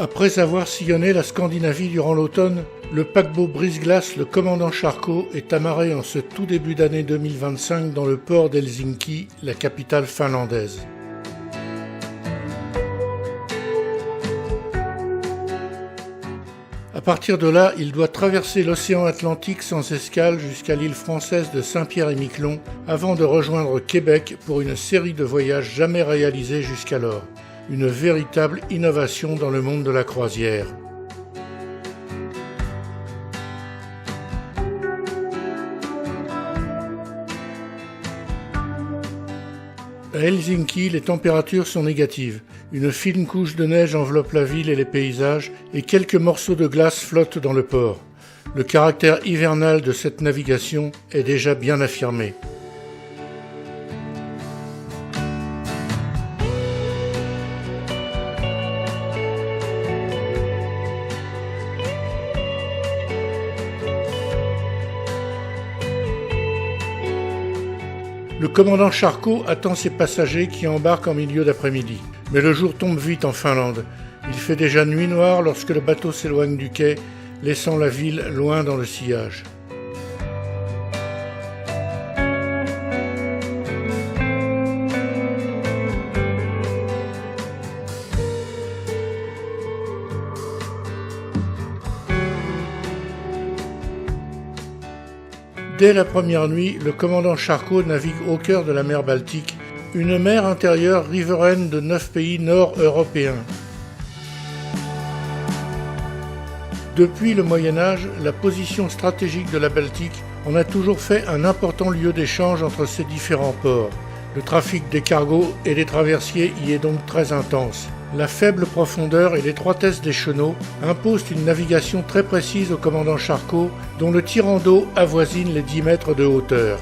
Après avoir sillonné la Scandinavie durant l'automne, le paquebot brise-glace le commandant Charcot est amarré en ce tout début d'année 2025 dans le port d'Helsinki, la capitale finlandaise. À partir de là, il doit traverser l'océan Atlantique sans escale jusqu'à l'île française de Saint-Pierre-et-Miquelon avant de rejoindre Québec pour une série de voyages jamais réalisés jusqu'alors. Une véritable innovation dans le monde de la croisière. À Helsinki, les températures sont négatives. Une fine couche de neige enveloppe la ville et les paysages et quelques morceaux de glace flottent dans le port. Le caractère hivernal de cette navigation est déjà bien affirmé. Le commandant Charcot attend ses passagers qui embarquent en milieu d'après-midi. Mais le jour tombe vite en Finlande. Il fait déjà nuit noire lorsque le bateau s'éloigne du quai, laissant la ville loin dans le sillage. Dès la première nuit, le commandant Charcot navigue au cœur de la mer Baltique, une mer intérieure riveraine de 9 pays nord-européens. Depuis le Moyen-Âge, la position stratégique de la Baltique en a toujours fait un important lieu d'échange entre ces différents ports. Le trafic des cargos et des traversiers y est donc très intense. La faible profondeur et l'étroitesse des chenaux imposent une navigation très précise au commandant Charcot, dont le tirant d'eau avoisine les 10 mètres de hauteur.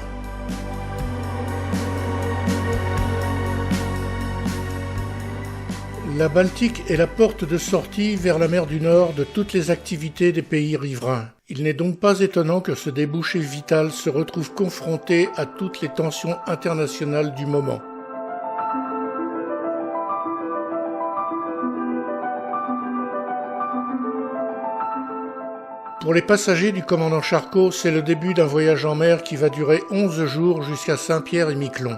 La Baltique est la porte de sortie vers la mer du Nord de toutes les activités des pays riverains. Il n'est donc pas étonnant que ce débouché vital se retrouve confronté à toutes les tensions internationales du moment. Pour les passagers du commandant Charcot, c'est le début d'un voyage en mer qui va durer 11 jours jusqu'à Saint-Pierre-et-Miquelon.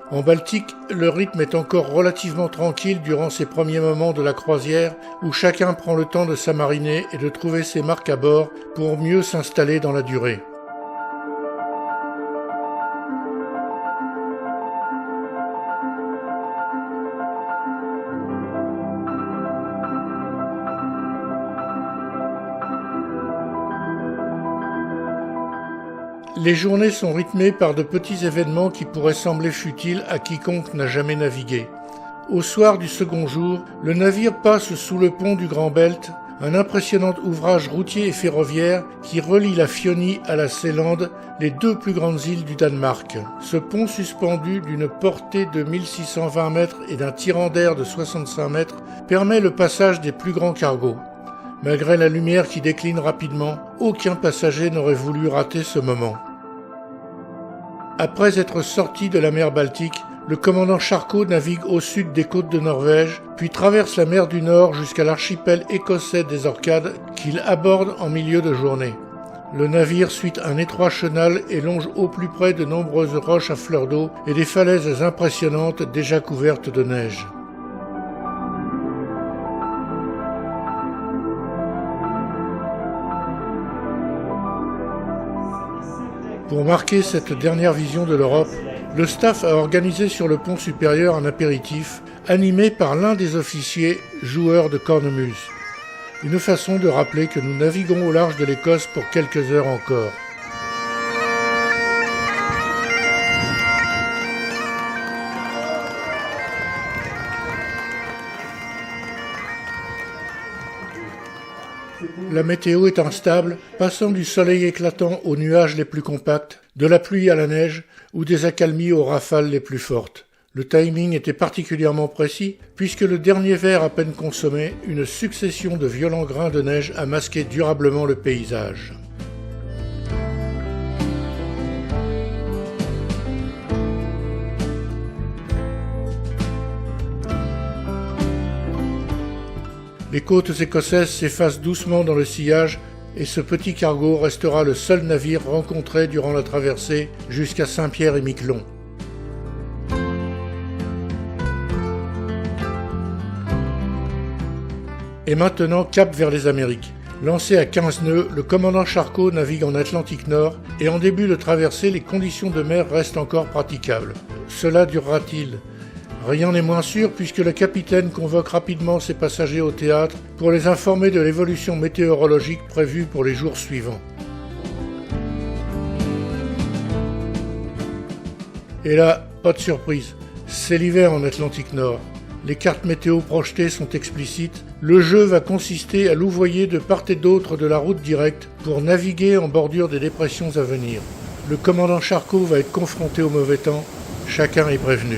En Baltique, le rythme est encore relativement tranquille durant ces premiers moments de la croisière où chacun prend le temps de s'amariner et de trouver ses marques à bord pour mieux s'installer dans la durée. Les journées sont rythmées par de petits événements qui pourraient sembler futiles à quiconque n'a jamais navigué. Au soir du second jour, le navire passe sous le pont du Grand Belt, un impressionnant ouvrage routier et ferroviaire qui relie la Fionie à la Seelande, les deux plus grandes îles du Danemark. Ce pont suspendu d'une portée de 1620 mètres et d'un tirant d'air de 65 mètres permet le passage des plus grands cargos. Malgré la lumière qui décline rapidement, aucun passager n'aurait voulu rater ce moment. Après être sorti de la mer Baltique, le commandant Charcot navigue au sud des côtes de Norvège, puis traverse la mer du Nord jusqu'à l'archipel écossais des Orcades qu'il aborde en milieu de journée. Le navire suit un étroit chenal et longe au plus près de nombreuses roches à fleur d'eau et des falaises impressionnantes déjà couvertes de neige. Pour marquer cette dernière vision de l'Europe, le staff a organisé sur le pont supérieur un apéritif animé par l'un des officiers joueurs de cornemuse. Une façon de rappeler que nous naviguons au large de l'Écosse pour quelques heures encore. La météo est instable, passant du soleil éclatant aux nuages les plus compacts, de la pluie à la neige ou des accalmies aux rafales les plus fortes. Le timing était particulièrement précis puisque le dernier verre à peine consommé, une succession de violents grains de neige a masqué durablement le paysage. Les côtes écossaises s'effacent doucement dans le sillage et ce petit cargo restera le seul navire rencontré durant la traversée jusqu'à Saint-Pierre-et-Miquelon. Et maintenant, cap vers les Amériques. Lancé à 15 nœuds, le commandant Charcot navigue en Atlantique Nord et en début de traversée, les conditions de mer restent encore praticables. Cela durera-t-il ? Rien n'est moins sûr puisque le capitaine convoque rapidement ses passagers au théâtre pour les informer de l'évolution météorologique prévue pour les jours suivants. Et là, pas de surprise, c'est l'hiver en Atlantique Nord. Les cartes météo projetées sont explicites. Le jeu va consister à louvoyer de part et d'autre de la route directe pour naviguer en bordure des dépressions à venir. Le commandant Charcot va être confronté au mauvais temps. Chacun est prévenu.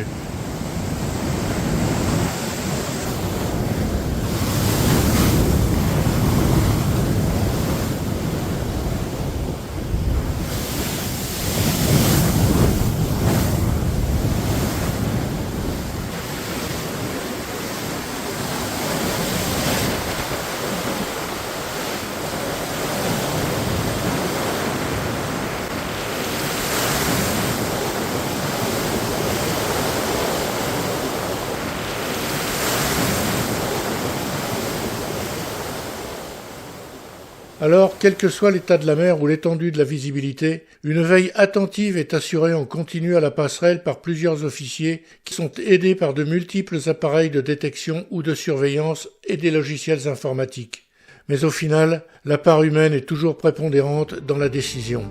Alors, quel que soit l'état de la mer ou l'étendue de la visibilité, une veille attentive est assurée en continu à la passerelle par plusieurs officiers qui sont aidés par de multiples appareils de détection ou de surveillance et des logiciels informatiques. Mais au final, la part humaine est toujours prépondérante dans la décision.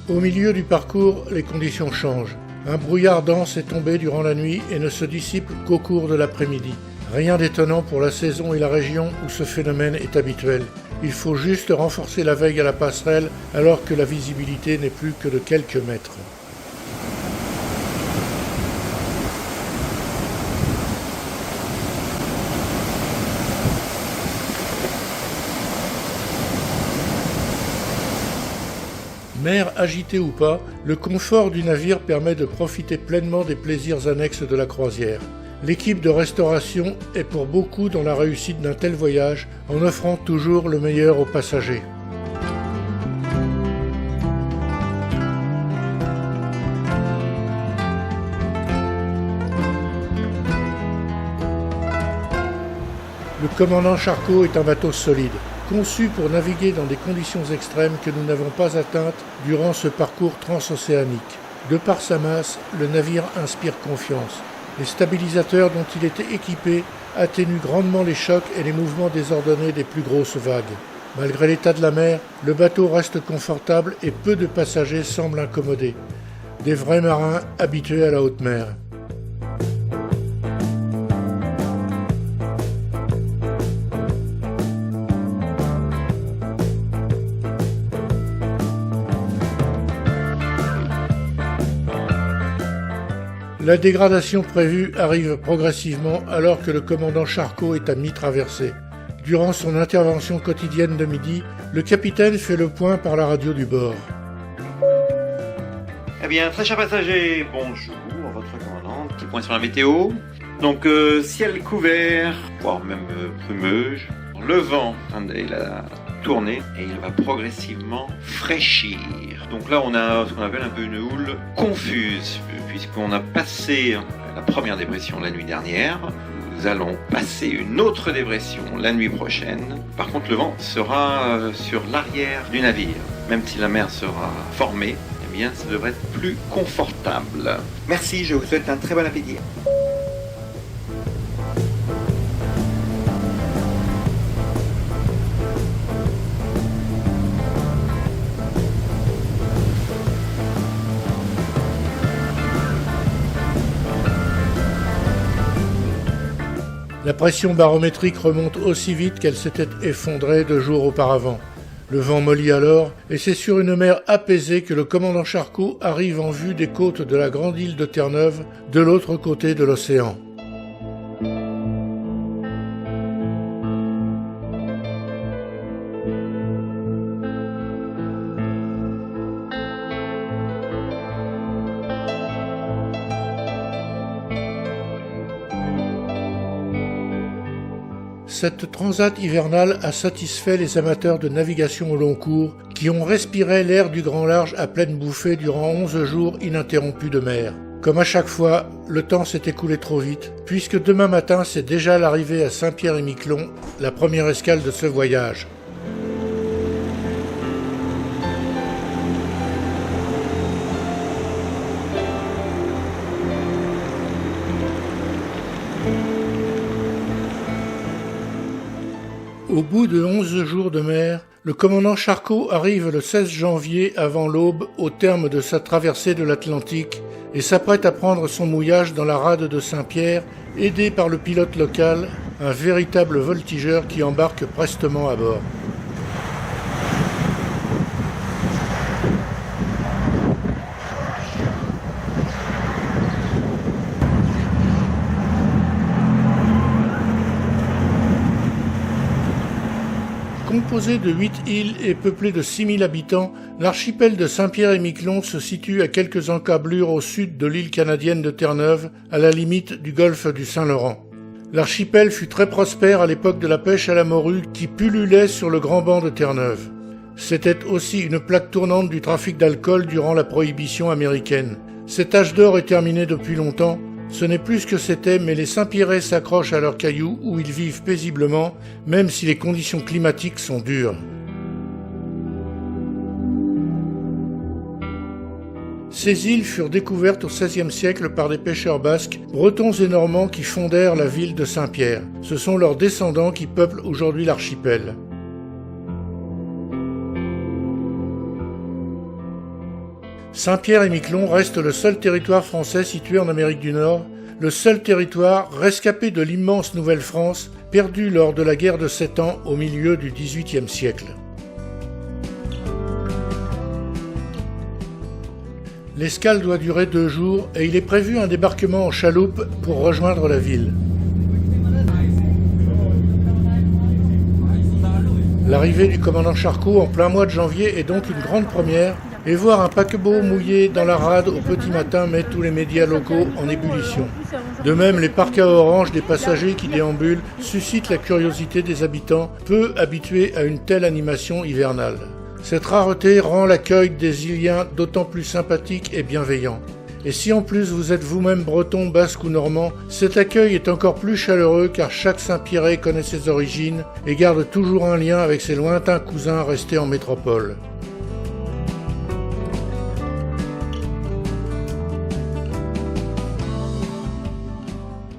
Au milieu du parcours, les conditions changent. Un brouillard dense est tombé durant la nuit et ne se dissipe qu'au cours de l'après-midi. Rien d'étonnant pour la saison et la région où ce phénomène est habituel. Il faut juste renforcer la veille à la passerelle alors que la visibilité n'est plus que de quelques mètres. Mer agitée ou pas, le confort du navire permet de profiter pleinement des plaisirs annexes de la croisière. L'équipe de restauration est pour beaucoup dans la réussite d'un tel voyage en offrant toujours le meilleur aux passagers. Le commandant Charcot est un bateau solide, conçu pour naviguer dans des conditions extrêmes que nous n'avons pas atteintes durant ce parcours transocéanique. De par sa masse, le navire inspire confiance. Les stabilisateurs dont il était équipé atténuent grandement les chocs et les mouvements désordonnés des plus grosses vagues. Malgré l'état de la mer, le bateau reste confortable et peu de passagers semblent incommodés. Des vrais marins habitués à la haute mer. La dégradation prévue arrive progressivement alors que le commandant Charcot est à mi-traversée. Durant son intervention quotidienne de midi, le capitaine fait le point par la radio du bord. Eh bien, très chers passagers, bonjour, votre commandant. Petit point sur la météo. Donc, ciel couvert, voire même brumeux. Le vent, il a tourné et il va progressivement fraîchir. Donc là, on a ce qu'on appelle un peu une houle confuse, puisqu'on a passé la première dépression la nuit dernière. Nous allons passer une autre dépression la nuit prochaine. Par contre, le vent sera sur l'arrière du navire. Même si la mer sera formée, eh bien, ça devrait être plus confortable. Merci, je vous souhaite un très bon appétit. La pression barométrique remonte aussi vite qu'elle s'était effondrée 2 jours auparavant. Le vent mollit alors, et c'est sur une mer apaisée que le commandant Charcot arrive en vue des côtes de la grande île de Terre-Neuve, de l'autre côté de l'océan. cette transat hivernale a satisfait les amateurs de navigation au long cours qui ont respiré l'air du grand large à pleine bouffée durant 11 jours ininterrompus de mer. Comme à chaque fois, le temps s'est écoulé trop vite, puisque demain matin c'est déjà l'arrivée à Saint-Pierre-et-Miquelon, la première escale de ce voyage. Au bout de 11 jours de mer, le commandant Charcot arrive le 16 janvier avant l'aube au terme de sa traversée de l'Atlantique et s'apprête à prendre son mouillage dans la rade de Saint-Pierre, aidé par le pilote local, un véritable voltigeur qui embarque prestement à bord. Composé de 8 îles et peuplé de 6000 habitants, l'archipel de Saint-Pierre-et-Miquelon se situe à quelques encablures au sud de l'île canadienne de Terre-Neuve, à la limite du golfe du Saint-Laurent. L'archipel fut très prospère à l'époque de la pêche à la morue qui pullulait sur le grand banc de Terre-Neuve. C'était aussi une plaque tournante du trafic d'alcool durant la prohibition américaine. Cet âge d'or est terminé depuis longtemps. Ce n'est plus ce que c'était, mais les Saint-Pierrais s'accrochent à leurs cailloux où ils vivent paisiblement, même si les conditions climatiques sont dures. Ces îles furent découvertes au XVIe siècle par des pêcheurs basques, bretons et normands qui fondèrent la ville de Saint-Pierre. Ce sont leurs descendants qui peuplent aujourd'hui l'archipel. Saint-Pierre-et-Miquelon reste le seul territoire français situé en Amérique du Nord, le seul territoire rescapé de l'immense Nouvelle-France, perdu lors de la guerre de 7 ans au milieu du XVIIIe siècle. L'escale doit durer 2 jours et il est prévu un débarquement en chaloupe pour rejoindre la ville. L'arrivée du commandant Charcot en plein mois de janvier est donc une grande première, et voir un paquebot mouillé dans la rade au petit matin met tous les médias locaux en ébullition. De même, les parkas orange des passagers qui déambulent suscitent la curiosité des habitants, peu habitués à une telle animation hivernale. Cette rareté rend l'accueil des Iliens d'autant plus sympathique et bienveillant. Et si en plus vous êtes vous-même breton, basque ou normand, cet accueil est encore plus chaleureux car chaque Saint-Pierrais connaît ses origines et garde toujours un lien avec ses lointains cousins restés en métropole.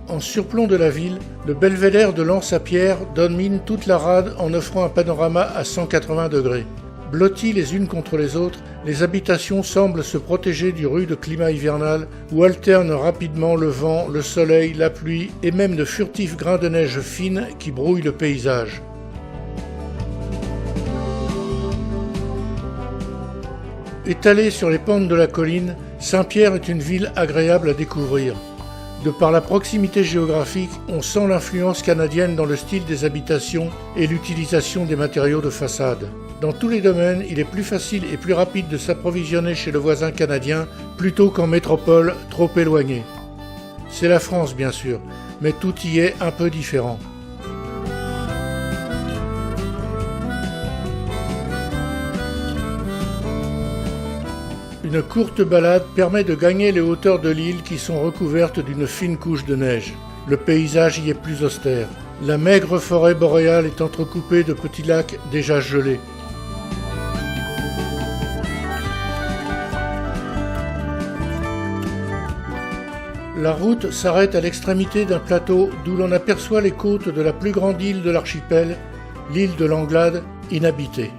En surplomb de la ville, le belvédère de l'Anse-à-Pierre domine toute la rade en offrant un panorama à 180 degrés. Blottis les unes contre les autres, les habitations semblent se protéger du rude climat hivernal où alternent rapidement le vent, le soleil, la pluie et même de furtifs grains de neige fine qui brouillent le paysage. Étalée sur les pentes de la colline, Saint-Pierre est une ville agréable à découvrir. De par la proximité géographique, on sent l'influence canadienne dans le style des habitations et l'utilisation des matériaux de façade. Dans tous les domaines, il est plus facile et plus rapide de s'approvisionner chez le voisin canadien plutôt qu'en métropole trop éloignée. C'est la France bien sûr, mais tout y est un peu différent. Une courte balade permet de gagner les hauteurs de l'île qui sont recouvertes d'une fine couche de neige. Le paysage y est plus austère. La maigre forêt boréale est entrecoupée de petits lacs déjà gelés. La route s'arrête à l'extrémité d'un plateau d'où l'on aperçoit les côtes de la plus grande île de l'archipel, l'île de l'Anglade, inhabitée.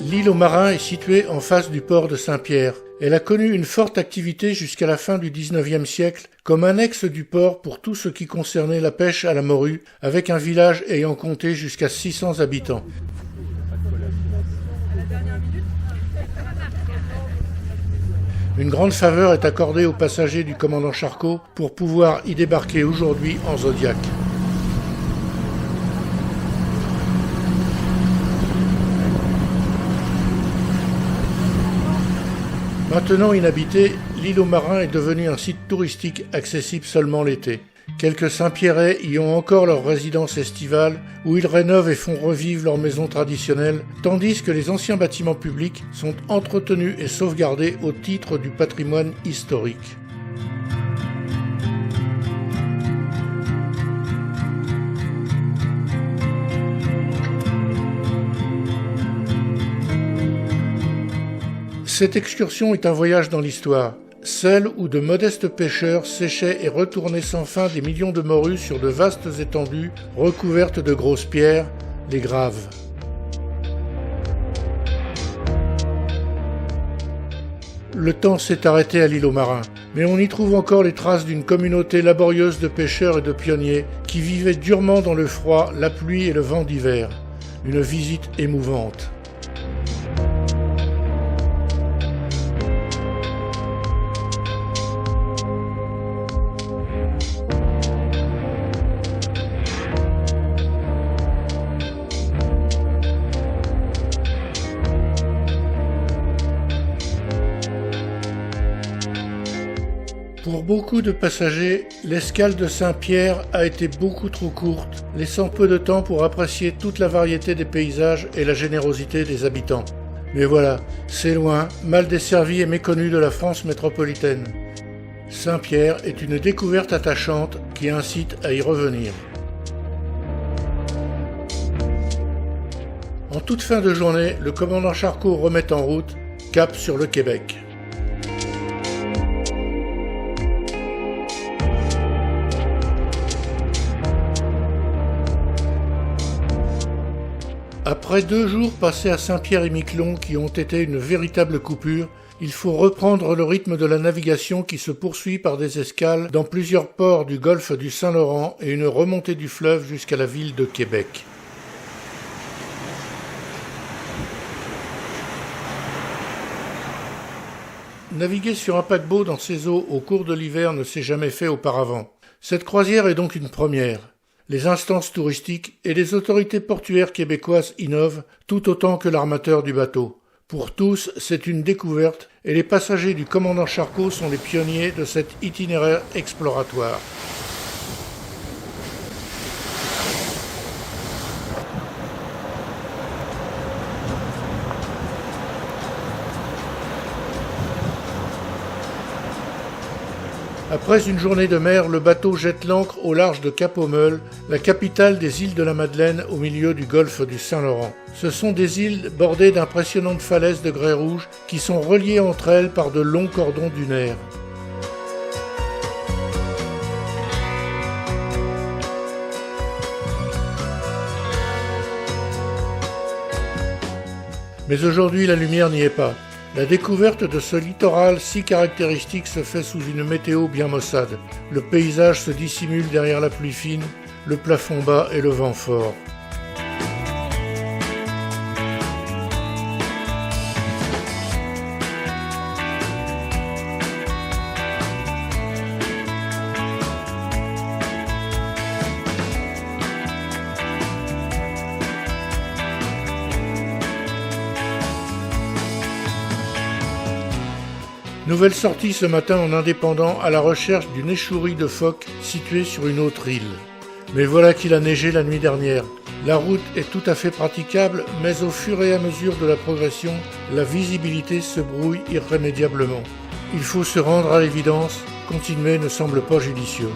L'île aux marins est située en face du port de Saint-Pierre. Elle a connu une forte activité jusqu'à la fin du XIXe siècle comme annexe du port pour tout ce qui concernait la pêche à la morue, avec un village ayant compté jusqu'à 600 habitants. Une grande faveur est accordée aux passagers du commandant Charcot pour pouvoir y débarquer aujourd'hui en Zodiac. Maintenant inhabitée, l'île aux marins est devenue un site touristique accessible seulement l'été. Quelques Saint-Pierrais y ont encore leur résidence estivale où ils rénovent et font revivre leurs maisons traditionnelles, tandis que les anciens bâtiments publics sont entretenus et sauvegardés au titre du patrimoine historique. Cette excursion est un voyage dans l'histoire, celle où de modestes pêcheurs séchaient et retournaient sans fin des millions de morues sur de vastes étendues recouvertes de grosses pierres, les graves. Le temps s'est arrêté à l'île aux marins, mais on y trouve encore les traces d'une communauté laborieuse de pêcheurs et de pionniers qui vivaient durement dans le froid, la pluie et le vent d'hiver. Une visite émouvante. Pour beaucoup de passagers, l'escale de Saint-Pierre a été beaucoup trop courte, laissant peu de temps pour apprécier toute la variété des paysages et la générosité des habitants. Mais voilà, c'est loin, mal desservi et méconnu de la France métropolitaine. Saint-Pierre est une découverte attachante qui incite à y revenir. En toute fin de journée, le commandant Charcot remet en route, cap sur le Québec. Après 2 jours passés à Saint-Pierre-et-Miquelon qui ont été une véritable coupure, il faut reprendre le rythme de la navigation qui se poursuit par des escales dans plusieurs ports du golfe du Saint-Laurent et une remontée du fleuve jusqu'à la ville de Québec. Naviguer sur un paquebot dans ces eaux au cours de l'hiver ne s'est jamais fait auparavant. Cette croisière est donc une première. Les instances touristiques et les autorités portuaires québécoises innovent tout autant que l'armateur du bateau. Pour tous, c'est une découverte et les passagers du commandant Charcot sont les pionniers de cet itinéraire exploratoire. Après une journée de mer, le bateau jette l'ancre au large de Cap-aux-Meules, la capitale des îles de la Madeleine au milieu du golfe du Saint-Laurent. Ce sont des îles bordées d'impressionnantes falaises de grès rouge qui sont reliées entre elles par de longs cordons dunaires. Mais aujourd'hui, la lumière n'y est pas. La découverte de ce littoral si caractéristique se fait sous une météo bien maussade. Le paysage se dissimule derrière la pluie fine, le plafond bas et le vent fort. Nouvelle sortie ce matin en indépendant à la recherche d'une échouerie de phoques située sur une autre île. Mais voilà qu'il a neigé la nuit dernière. La route est tout à fait praticable, mais au fur et à mesure de la progression, la visibilité se brouille irrémédiablement. Il faut se rendre à l'évidence, continuer ne semble pas judicieux.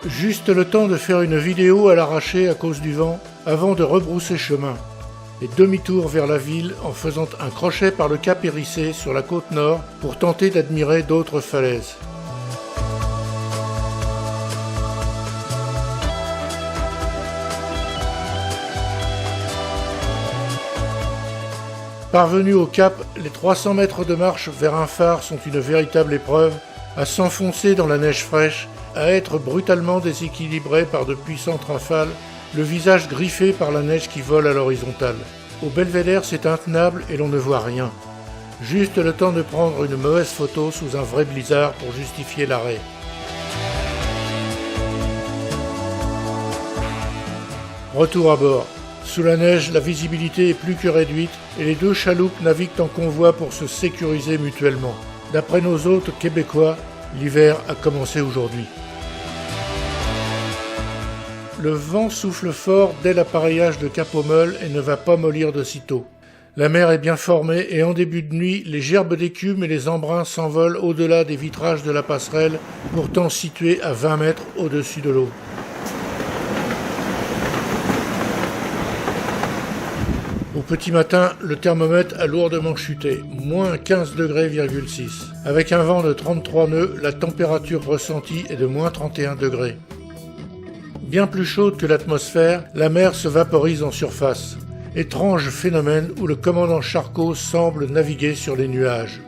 Juste le temps de faire une vidéo à l'arraché à cause du vent, avant de rebrousser chemin. et demi-tour vers la ville en faisant un crochet par le cap Hérissé sur la côte nord pour tenter d'admirer d'autres falaises. Parvenus au cap, les 300 mètres de marche vers un phare sont une véritable épreuve, à s'enfoncer dans la neige fraîche, à être brutalement déséquilibré par de puissantes rafales, le visage griffé par la neige qui vole à l'horizontale. Au belvédère, c'est intenable et l'on ne voit rien. Juste le temps de prendre une mauvaise photo sous un vrai blizzard pour justifier l'arrêt. Retour à bord. Sous la neige, la visibilité est plus que réduite et les deux chaloupes naviguent en convoi pour se sécuriser mutuellement. D'après nos hôtes québécois, l'hiver a commencé aujourd'hui. Le vent souffle fort dès l'appareillage de Cap aux Meules et ne va pas mollir de sitôt. La mer est bien formée et en début de nuit, les gerbes d'écume et les embruns s'envolent au-delà des vitrages de la passerelle, pourtant située à 20 mètres au-dessus de l'eau. Au petit matin, le thermomètre a lourdement chuté, moins 15 degrés,6. Avec un vent de 33 nœuds, la température ressentie est de moins 31 degrés. Bien plus chaude que l'atmosphère, la mer se vaporise en surface. Étrange phénomène où le commandant Charcot semble naviguer sur les nuages.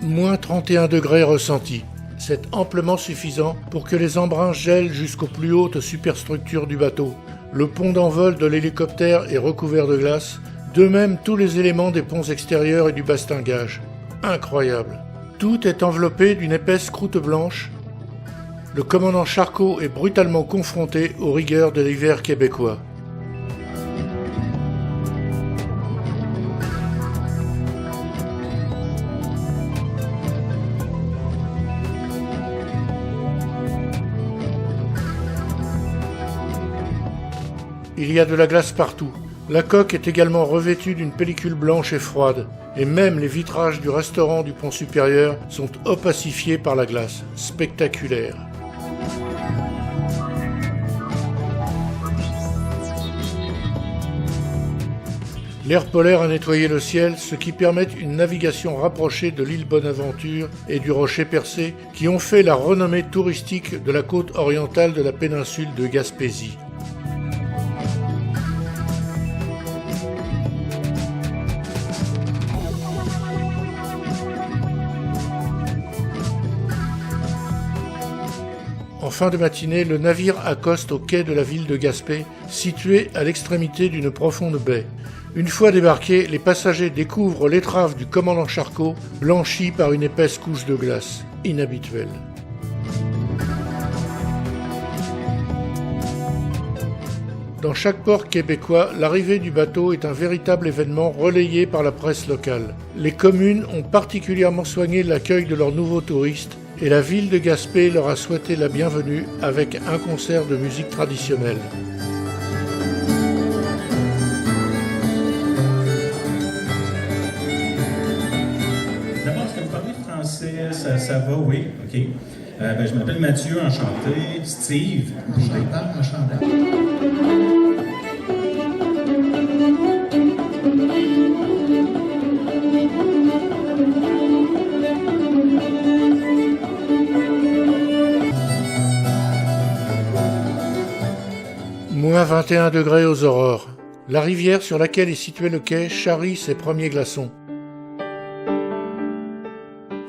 Moins 31 degrés ressentis. C'est amplement suffisant pour que les embruns gèlent jusqu'aux plus hautes superstructures du bateau. Le pont d'envol de l'hélicoptère est recouvert de glace, de même tous les éléments des ponts extérieurs et du bastingage. Incroyable. Tout est enveloppé d'une épaisse croûte blanche. Le commandant Charcot est brutalement confronté aux rigueurs de l'hiver québécois. Il y a de la glace partout. La coque est également revêtue d'une pellicule blanche et froide, et même les vitrages du restaurant du pont supérieur sont opacifiés par la glace. Spectaculaire. L'air polaire a nettoyé le ciel, ce qui permet une navigation rapprochée de l'île Bonaventure et du Rocher Percé, qui ont fait la renommée touristique de la côte orientale de la péninsule de Gaspésie. En fin de matinée, le navire accoste au quai de la ville de Gaspé, situé à l'extrémité d'une profonde baie. Une fois débarqués, les passagers découvrent l'étrave du commandant Charcot, blanchie par une épaisse couche de glace, inhabituelle. Dans chaque port québécois, l'arrivée du bateau est un véritable événement relayé par la presse locale. Les communes ont particulièrement soigné l'accueil de leurs nouveaux touristes, et la ville de Gaspé leur a souhaité la bienvenue avec un concert de musique traditionnelle. D'abord, est-ce que vous parlez français? Ça va, oui, ok. Je m'appelle Mathieu, enchanté. Steve. Je parle, enchanté. Moins 21 degrés aux aurores. La rivière sur laquelle est situé le quai charrie ses premiers glaçons.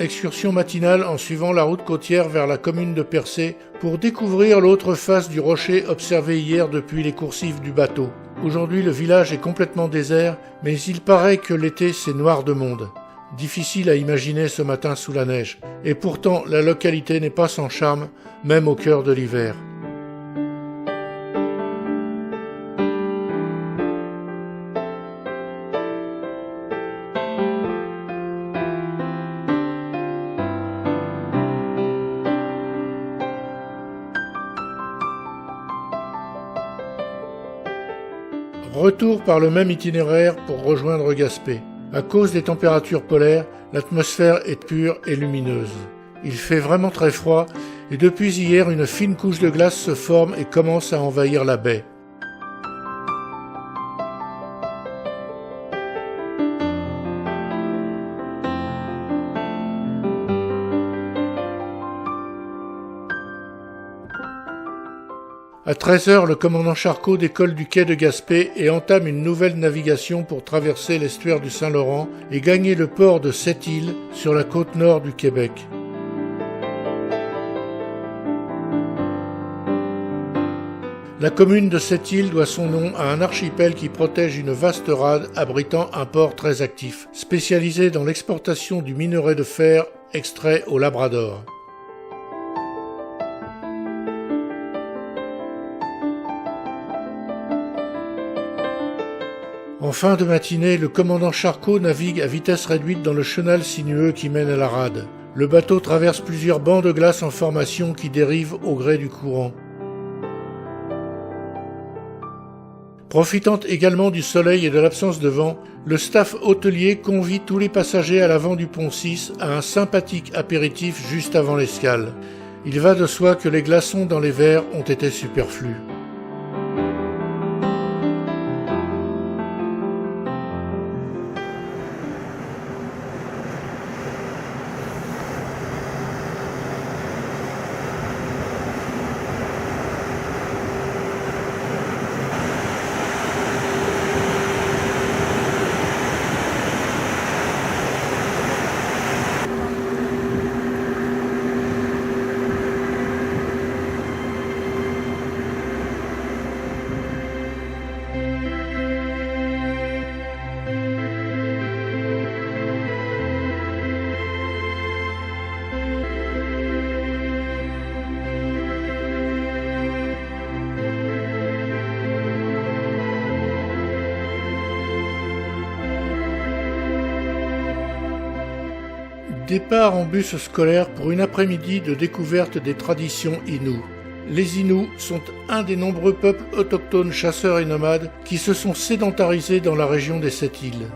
Excursion matinale en suivant la route côtière vers la commune de Percé pour découvrir l'autre face du rocher observé hier depuis les coursives du bateau. Aujourd'hui, le village est complètement désert, mais il paraît que l'été c'est noir de monde. Difficile à imaginer ce matin sous la neige. Et pourtant, la localité n'est pas sans charme, même au cœur de l'hiver. Retour par le même itinéraire pour rejoindre Gaspé. À cause des températures polaires, l'atmosphère est pure et lumineuse. Il fait vraiment très froid et depuis hier une fine couche de glace se forme et commence à envahir la baie. À 13h, le commandant Charcot décolle du quai de Gaspé et entame une nouvelle navigation pour traverser l'estuaire du Saint-Laurent et gagner le port de Sept-Îles sur la côte nord du Québec. La commune de Sept-Îles doit son nom à un archipel qui protège une vaste rade abritant un port très actif, spécialisé dans l'exportation du minerai de fer extrait au Labrador. En fin de matinée, le commandant Charcot navigue à vitesse réduite dans le chenal sinueux qui mène à la rade. Le bateau traverse plusieurs bancs de glace en formation qui dérivent au gré du courant. Profitant également du soleil et de l'absence de vent, le staff hôtelier convie tous les passagers à l'avant du pont 6 à un sympathique apéritif juste avant l'escale. Il va de soi que les glaçons dans les verres ont été superflus. Départ en bus scolaire pour une après-midi de découverte des traditions Innu. Les Innu sont un des nombreux peuples autochtones chasseurs et nomades qui se sont sédentarisés dans la région des Sept-Îles.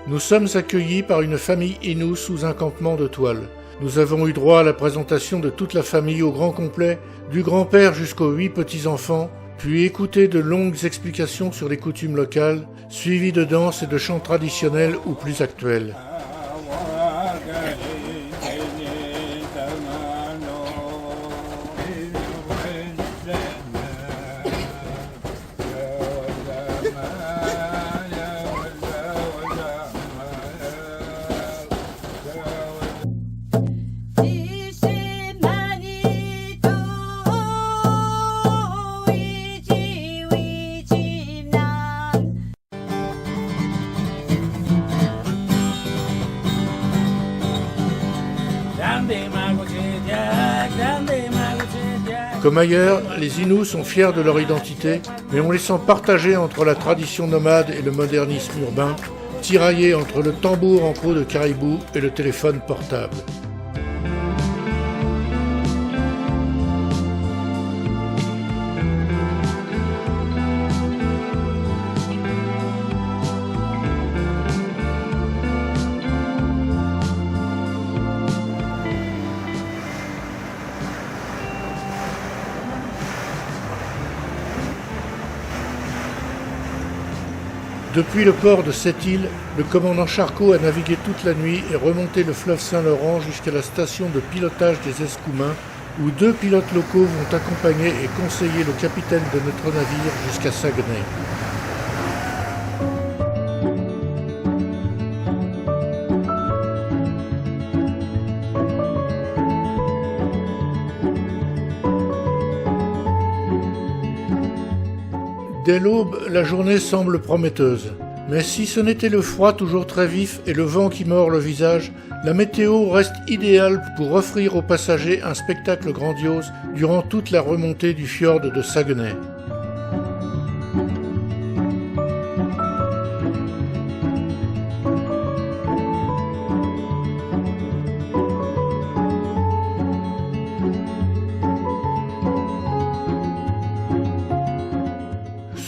Nous sommes accueillis par une famille Innu sous un campement de toile. Nous avons eu droit à la présentation de toute la famille au grand complet, du grand-père jusqu'aux 8 petits-enfants, puis écouter de longues explications sur les coutumes locales, suivies de danses et de chants traditionnels ou plus actuels. Comme ailleurs, les Innu sont fiers de leur identité, mais on les sent partagés entre la tradition nomade et le modernisme urbain, tiraillés entre le tambour en peau de caribou et le téléphone portable. Depuis le port de Sept-Îles, le commandant Charcot a navigué toute la nuit et remonté le fleuve Saint-Laurent jusqu'à la station de pilotage des Escoumins, où 2 pilotes locaux vont accompagner et conseiller le capitaine de notre navire jusqu'à Saguenay. Dès l'aube, la journée semble prometteuse. Mais si ce n'était le froid toujours très vif et le vent qui mord le visage, la météo reste idéale pour offrir aux passagers un spectacle grandiose durant toute la remontée du fjord de Saguenay.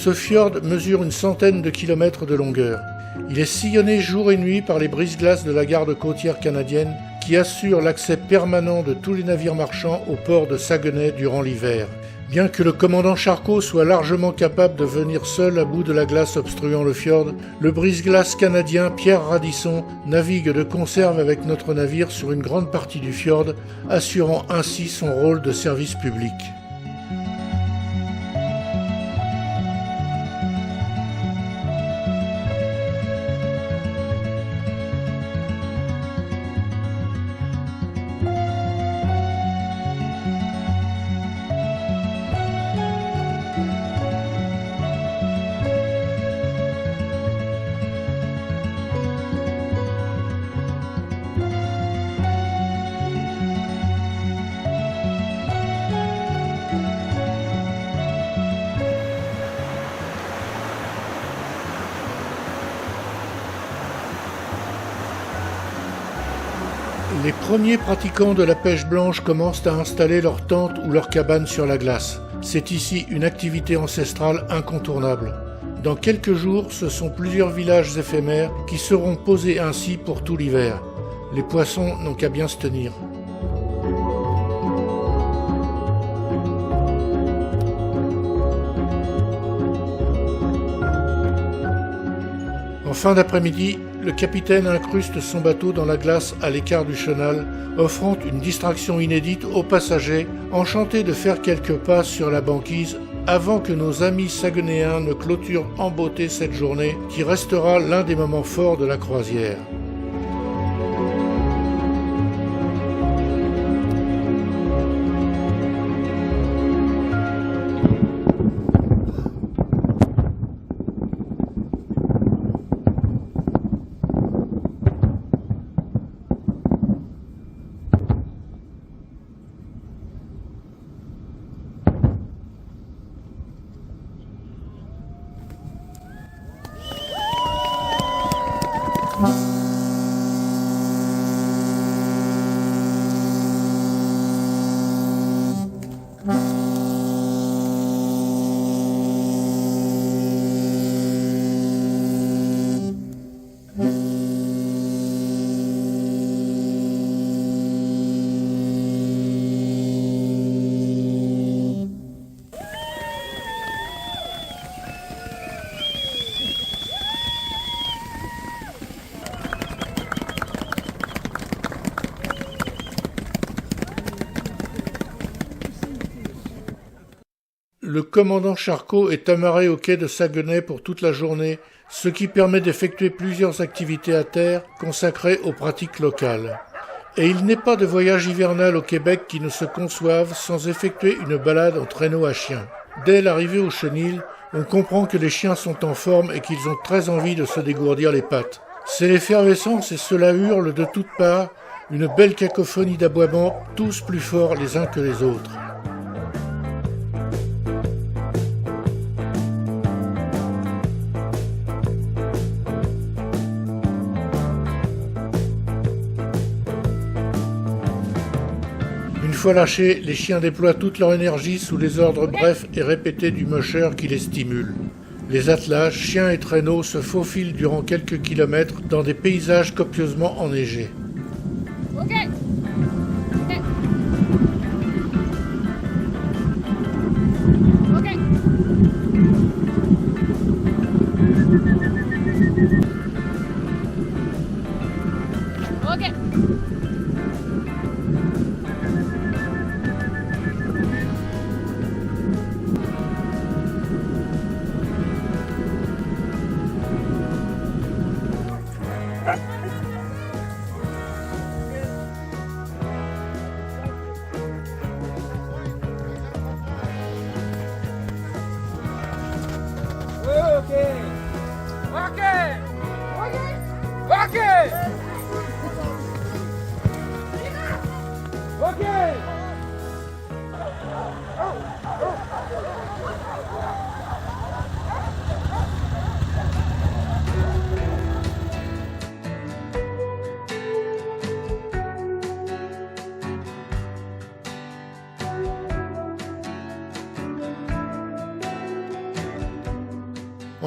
Ce fjord mesure une centaine de kilomètres de longueur. Il est sillonné jour et nuit par les brise-glaces de la garde côtière canadienne qui assurent l'accès permanent de tous les navires marchands au port de Saguenay durant l'hiver. Bien que le commandant Charcot soit largement capable de venir seul à bout de la glace obstruant le fjord, le brise-glace canadien Pierre Radisson navigue de conserve avec notre navire sur une grande partie du fjord, assurant ainsi son rôle de service public. Les premiers pratiquants de la pêche blanche commencent à installer leurs tentes ou leurs cabanes sur la glace. C'est ici une activité ancestrale incontournable. Dans quelques jours, ce sont plusieurs villages éphémères qui seront posés ainsi pour tout l'hiver. Les poissons n'ont qu'à bien se tenir. En fin d'après-midi, le capitaine incruste son bateau dans la glace à l'écart du chenal, offrant une distraction inédite aux passagers, enchantés de faire quelques pas sur la banquise avant que nos amis saguenéens ne clôturent en beauté cette journée qui restera l'un des moments forts de la croisière. Le commandant Charcot est amarré au quai de Saguenay pour toute la journée, ce qui permet d'effectuer plusieurs activités à terre consacrées aux pratiques locales. Et il n'est pas de voyage hivernal au Québec qui ne se conçoive sans effectuer une balade en traîneau à chiens. Dès l'arrivée au chenil, on comprend que les chiens sont en forme et qu'ils ont très envie de se dégourdir les pattes. C'est l'effervescence et cela hurle de toutes parts, une belle cacophonie d'aboiements, tous plus forts les uns que les autres. Une fois lâchés, les chiens déploient toute leur énergie sous les ordres brefs et répétés du musher qui les stimule. Les attelages, chiens et traîneaux se faufilent durant quelques kilomètres dans des paysages copieusement enneigés. Okay. Okay. Okay.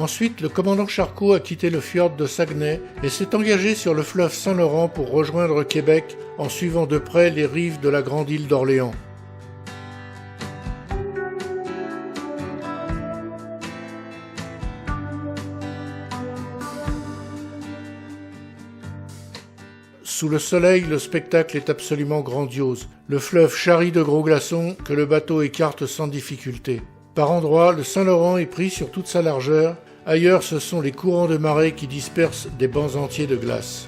Ensuite, le commandant Charcot a quitté le fjord de Saguenay et s'est engagé sur le fleuve Saint-Laurent pour rejoindre Québec en suivant de près les rives de la grande île d'Orléans. Sous le soleil, le spectacle est absolument grandiose. Le fleuve charrie de gros glaçons que le bateau écarte sans difficulté. Par endroits, le Saint-Laurent est pris sur toute sa largeur. Ailleurs, ce sont les courants de marée qui dispersent des bancs entiers de glace.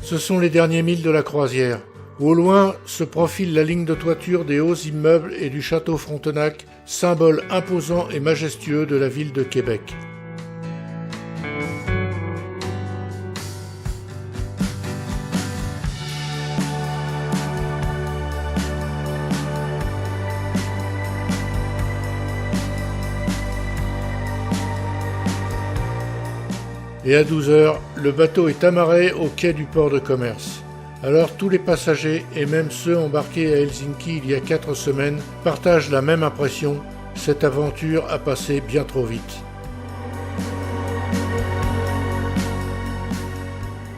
Ce sont les derniers milles de la croisière. Au loin se profile la ligne de toiture des hauts immeubles et du château Frontenac, symbole imposant et majestueux de la ville de Québec. Et à 12 heures, le bateau est amarré au quai du port de commerce. Alors tous les passagers, et même ceux embarqués à Helsinki il y a 4 semaines, partagent la même impression, cette aventure a passé bien trop vite.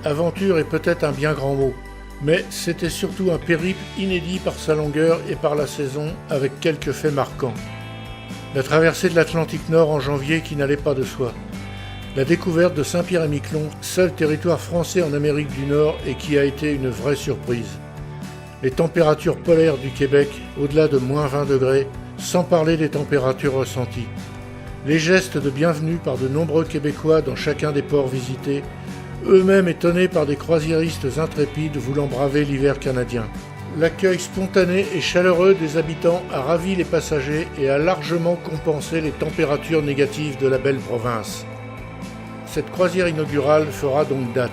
Aventure est peut-être un bien grand mot, mais c'était surtout un périple inédit par sa longueur et par la saison, avec quelques faits marquants. La traversée de l'Atlantique Nord en janvier qui n'allait pas de soi. La découverte de Saint-Pierre-et-Miquelon, seul territoire français en Amérique du Nord et qui a été une vraie surprise. Les températures polaires du Québec, au-delà de moins 20 degrés, sans parler des températures ressenties. Les gestes de bienvenue par de nombreux Québécois dans chacun des ports visités, eux-mêmes étonnés par des croisiéristes intrépides voulant braver l'hiver canadien. L'accueil spontané et chaleureux des habitants a ravi les passagers et a largement compensé les températures négatives de la belle province. Cette croisière inaugurale fera donc date.